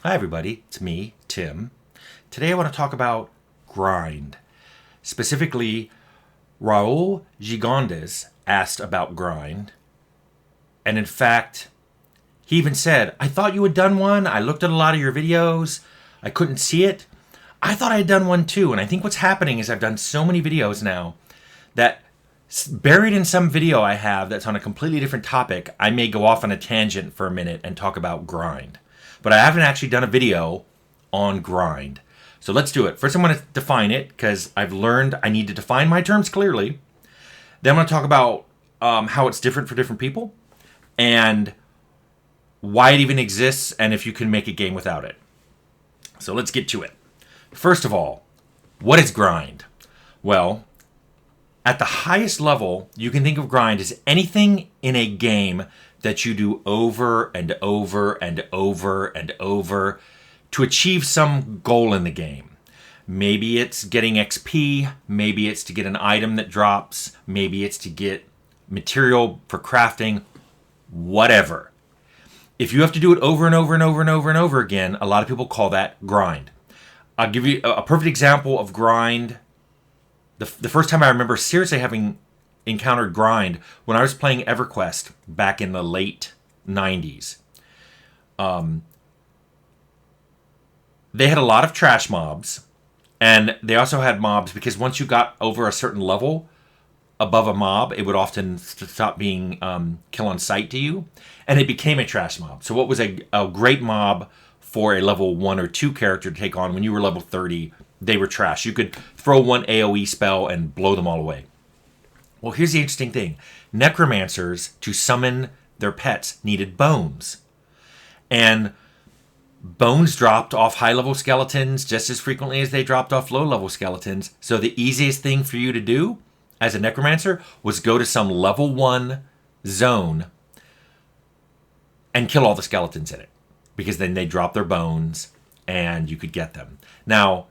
Hi, everybody. It's me, Tim. Today I want to talk about grind. Specifically, Raul Gigondes asked about grind. And in fact, he even said, I thought you had done one. I looked at a lot of your videos. I couldn't see it. I thought I had done one too. And I think what's happening is I've done so many videos now that buried in some video I have that's on a completely different topic, I may go off on a tangent for a minute and talk about grind. But I haven't actually done a video on grind. So let's do it. First, I'm going to define it because I've learned I need to define my terms clearly. Then I'm going to talk about how it's different for different people and why it even exists and if you can make a game without it. So let's get to it. First of all, what is grind? Well, at the highest level, you can think of grind as anything in a game that you do over and over and over and over to achieve some goal in the game. Maybe it's getting XP, maybe it's to get an item that drops, maybe it's to get material for crafting, whatever. If you have to do it over and over and over and over and over again, a lot of people call that grind. I'll give you a perfect example of grind. The first time I remember seriously having encountered grind when I was playing EverQuest back in the late 90s. They had a lot of trash mobs, and they also had mobs because once you got over a certain level above a mob, it would often stop being kill on sight to you, and it became a trash mob. So what was a great mob for a level 1 or 2 character to take on when you were level 30, they were trash. You could throw one AoE spell and blow them all away. Well, here's the interesting thing. Necromancers, to summon their pets, needed bones. And bones dropped off high-level skeletons just as frequently as they dropped off low-level skeletons. So the easiest thing for you to do as a necromancer was go to some level 1 zone and kill all the skeletons in it. Because then they drop their bones and you could get them. Now,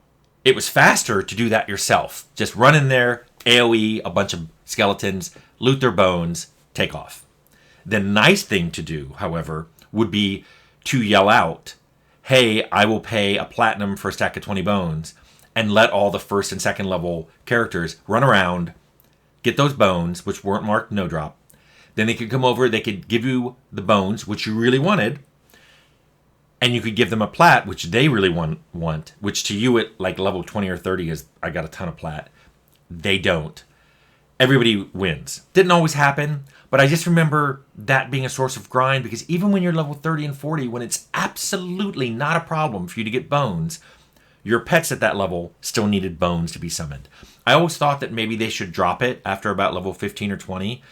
it was faster to do that yourself. Just run in there, AoE, a bunch of skeletons, loot their bones, take off. The nice thing to do, however, would be to yell out, hey, I will pay a platinum for a stack of 20 bones, and let all the first and second level characters run around, get those bones, which weren't marked no drop. Then they could come over, they could give you the bones, which you really wanted, and you could give them a plat, which they really want, which to you at like level 20 or 30 is, I got a ton of plat. They don't. Everybody wins. Didn't always happen, but I just remember that being a source of grind because even when you're level 30 and 40, when it's absolutely not a problem for you to get bones, your pets at that level still needed bones to be summoned. I always thought that maybe they should drop it after about level 15 or 20.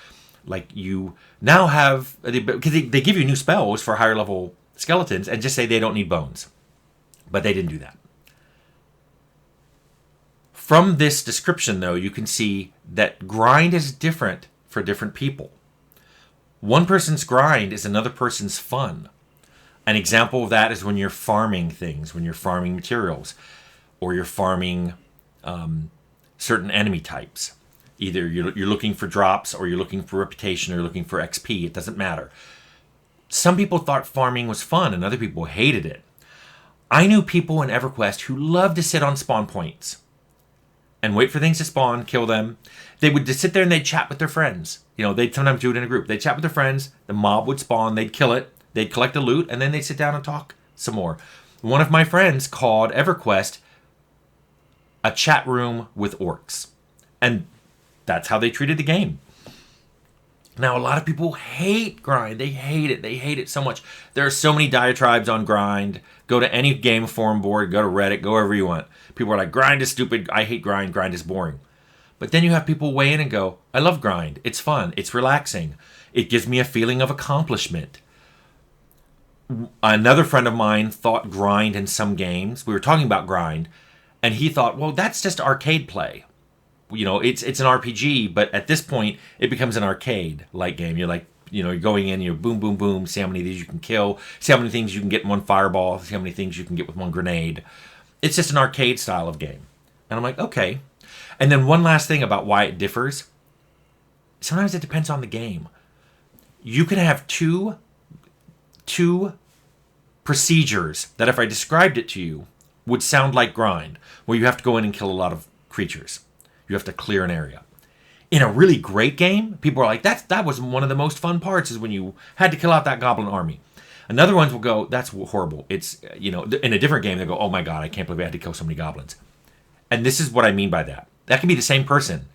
Like you now have, because they give you new spells for higher level skeletons and just say they don't need bones. But they didn't do that. From this description, though, you can see that grind is different for different people. One person's grind is another person's fun. An example of that is when you're farming things, when you're farming materials, or you're farming certain enemy types. Either you're looking for drops, or you're looking for reputation, or you're looking for XP. It doesn't matter. Some people thought farming was fun, and other people hated it. I knew people in EverQuest who loved to sit on spawn points and wait for things to spawn, kill them. They would just sit there and they'd chat with their friends. You know, they'd sometimes do it in a group. They'd chat with their friends, the mob would spawn, they'd kill it, they'd collect the loot, and then they'd sit down and talk some more. One of my friends called EverQuest a chat room with orcs. And that's how they treated the game. Now, a lot of people hate grind. They hate it. They hate it so much. There are so many diatribes on grind. Go to any game forum board, go to Reddit, go wherever you want. People are like, grind is stupid. I hate grind. Grind is boring. But then you have people weigh in and go, I love grind. It's fun. It's relaxing. It gives me a feeling of accomplishment. Another friend of mine thought grind in some games. We were talking about grind. And he thought, well, that's just arcade play. You know, it's an RPG, but at this point, it becomes an arcade-like game. You're like, you know, you're going in, you're boom, boom, boom, see how many of these you can kill, see how many things you can get in one fireball, see how many things you can get with one grenade. It's just an arcade style of game. And I'm like, okay. And then one last thing about why it differs. Sometimes it depends on the game. You can have two procedures that if I described it to you would sound like grind, where you have to go in and kill a lot of creatures. You have to clear an area. In a really great game, people are like, that was one of the most fun parts, is when you had to kill out that goblin army. Another ones will go, that's horrible. It's, in a different game, they go, oh my god, I can't believe I had to kill so many goblins. And this is what I mean by that. That can be the same person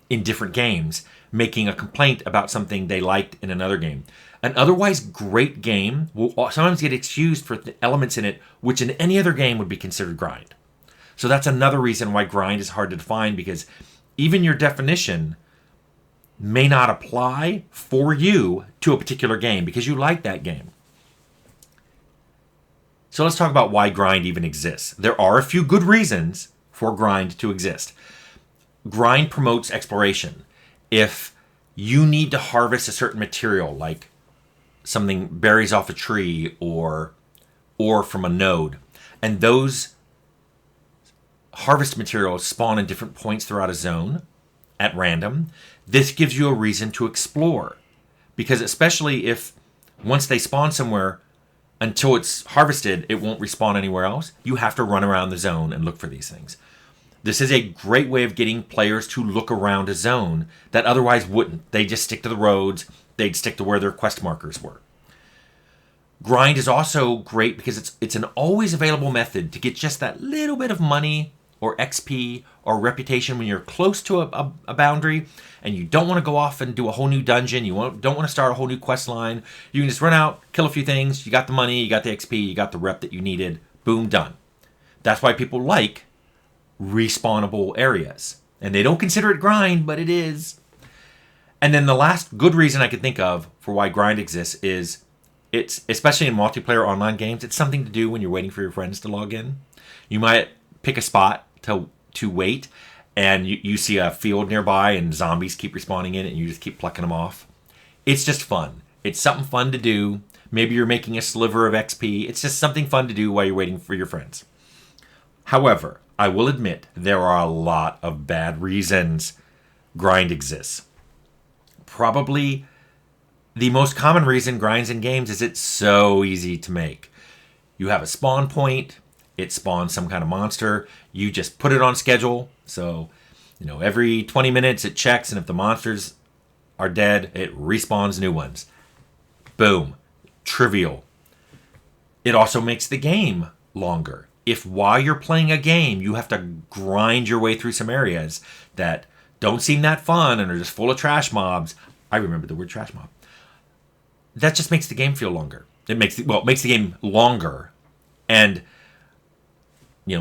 in different games making a complaint about something they liked in another game. An otherwise great game will sometimes get excused for elements in it which in any other game would be considered grind. So that's another reason why grind is hard to define, because even your definition may not apply for you to a particular game because you like that game. So let's talk about why grind even exists. There are a few good reasons for grind to exist. Grind promotes exploration. If you need to harvest a certain material, like something berries off a tree or from a node, and those harvest materials spawn in different points throughout a zone at random, this gives you a reason to explore. Because especially if once they spawn somewhere, until it's harvested, it won't respawn anywhere else. You have to run around the zone and look for these things. This is a great way of getting players to look around a zone that otherwise wouldn't. They just stick to the roads. They'd stick to where their quest markers were. Grind is also great because it's an always available method to get just that little bit of money or XP or reputation when you're close to a boundary and you don't want to go off and do a whole new dungeon. You don't want to start a whole new quest line. You can just run out, kill a few things. You got the money, you got the XP, you got the rep that you needed. Boom, done. That's why people like respawnable areas. And they don't consider it grind, but it is. And then the last good reason I could think of for why grind exists is it's, especially in multiplayer online games, it's something to do when you're waiting for your friends to log in. You might pick a spot to wait, and you see a field nearby and zombies keep respawning in it and you just keep plucking them off. It's just fun. It's something fun to do. Maybe you're making a sliver of XP. It's just something fun to do while you're waiting for your friends. However, I will admit there are a lot of bad reasons grind exists. Probably the most common reason grinds in games is it's so easy to make. You have a spawn point. It spawns some kind of monster. You just put it on schedule. So, every 20 minutes it checks, and if the monsters are dead, it respawns new ones. Boom. Trivial. It also makes the game longer. If while you're playing a game, you have to grind your way through some areas that don't seem that fun and are just full of trash mobs. I remember the word trash mob. That just makes the game feel longer. It makes the game longer. And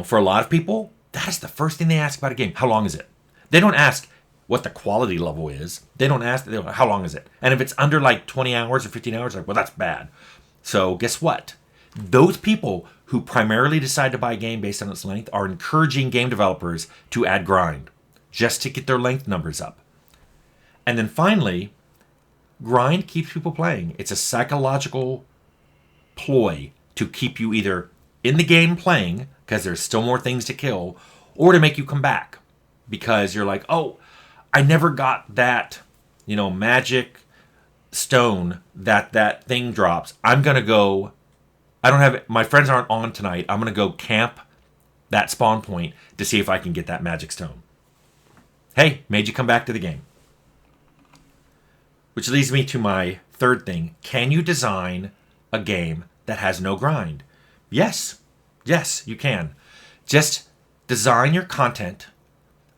for a lot of people, that is the first thing they ask about a game. How long is it? They don't ask what the quality level is. They don't ask, how long is it? And if it's under like 20 hours or 15 hours, well, that's bad. So guess what? Those people who primarily decide to buy a game based on its length are encouraging game developers to add grind just to get their length numbers up. And then finally, grind keeps people playing. It's a psychological ploy to keep you either in the game playing because there's still more things to kill, or to make you come back because you're like, oh, I never got that, magic stone that thing drops. I'm going to go, my friends aren't on tonight. I'm going to go camp that spawn point to see if I can get that magic stone. Hey, made you come back to the game. Which leads me to my third thing. Can you design a game that has no grind? Yes, you can. Just design your content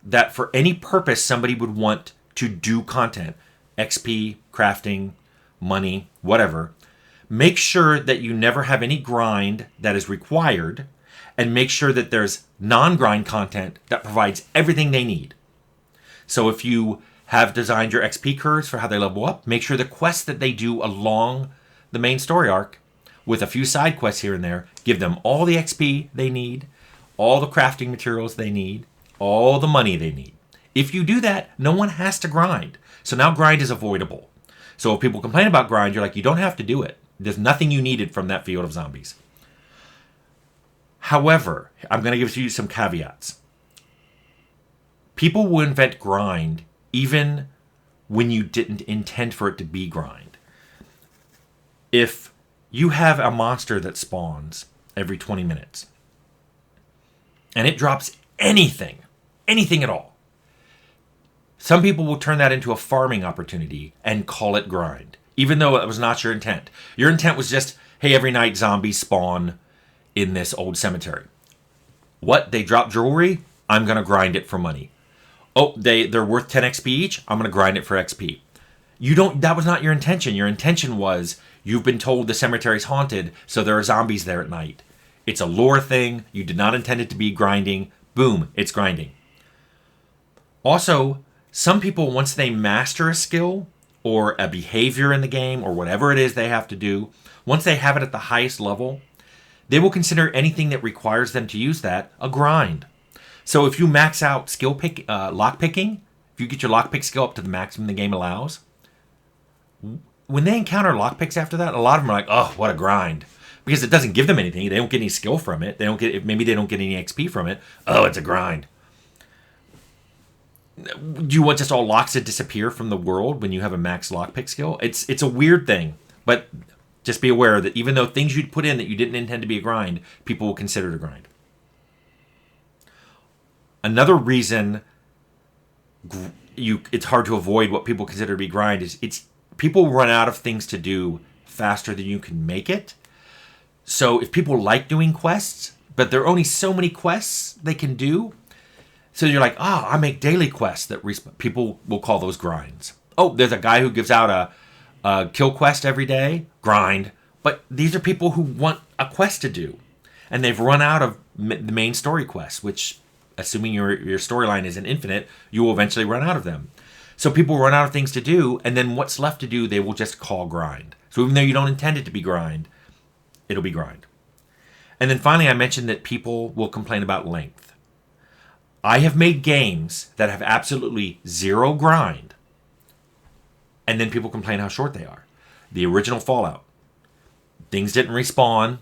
that for any purpose somebody would want to do content. XP, crafting, money, whatever. Make sure that you never have any grind that is required, and make sure that there's non-grind content that provides everything they need. So if you have designed your XP curves for how they level up, make sure the quests that they do along the main story arc, with a few side quests here and there, give them all the XP they need, all the crafting materials they need, all the money they need. If you do that, no one has to grind. So now grind is avoidable. So if people complain about grind, you're like, you don't have to do it. There's nothing you needed from that field of zombies. However, I'm going to give you some caveats. People will invent grind even when you didn't intend for it to be grind. If You have a monster that spawns every 20 minutes. And it drops anything at all. Some people will turn that into a farming opportunity and call it grind, even though it was not your intent. Your intent was just, hey, every night zombies spawn in this old cemetery. What? They drop jewelry? I'm going to grind it for money. Oh, they're worth 10 XP each? I'm going to grind it for XP. That was not your intention. Your intention was, you've been told the cemetery's haunted, so there are zombies there at night. It's a lore thing. You did not intend it to be grinding. Boom, it's grinding. Also, some people, once they master a skill or a behavior in the game or whatever it is they have to do, once they have it at the highest level, they will consider anything that requires them to use that a grind. So if you max out lock picking, if you get your lockpick skill up to the maximum the game allows, when they encounter lockpicks after that, a lot of them are like, oh, what a grind. Because it doesn't give them anything. They don't get any skill from it. Maybe they don't get any XP from it. Oh, it's a grind. Do you want just all locks to disappear from the world when you have a max lockpick skill? It's a weird thing, but just be aware that even though things you'd put in that you didn't intend to be a grind, people will consider it a grind. Another reason it's hard to avoid what people consider to be grind is people run out of things to do faster than you can make it. So if people like doing quests, but there are only so many quests they can do, so you're like, I make daily quests that people will call those grinds. Oh, there's a guy who gives out a kill quest every day, grind. But these are people who want a quest to do, and they've run out of the main story quests, which, assuming your storyline isn't infinite, you will eventually run out of them. So people run out of things to do, and then what's left to do, they will just call grind. So even though you don't intend it to be grind, it'll be grind. And then finally, I mentioned that people will complain about length. I have made games that have absolutely zero grind, and then people complain how short they are. The original Fallout. Things didn't respawn.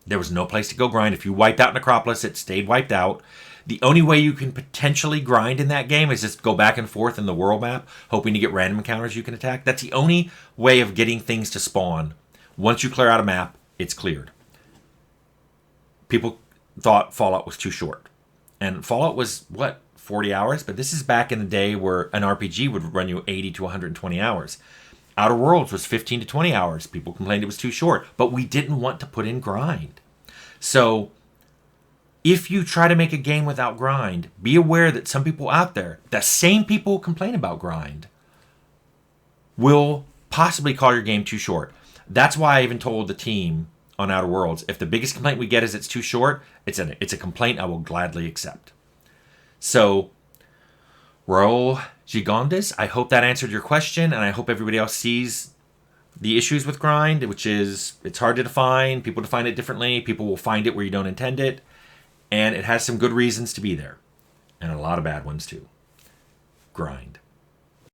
There was no place to go grind. If you wiped out Necropolis, it stayed wiped out. The only way you can potentially grind in that game is just go back and forth in the world map, hoping to get random encounters you can attack. That's the only way of getting things to spawn. Once you clear out a map, it's cleared. People thought Fallout was too short. And Fallout was, 40 hours? But this is back in the day where an RPG would run you 80 to 120 hours. Outer Worlds was 15 to 20 hours. People complained it was too short. But we didn't want to put in grind. So if you try to make a game without grind, be aware that some people out there, the same people who complain about grind, will possibly call your game too short. That's why I even told the team on Outer Worlds, if the biggest complaint we get is it's too short, it's a complaint I will gladly accept. So, Raul Gigondes, I hope that answered your question, and I hope everybody else sees the issues with grind, which is it's hard to define. People define it differently. People will find it where you don't intend it. And it has some good reasons to be there. And a lot of bad ones too. Grind.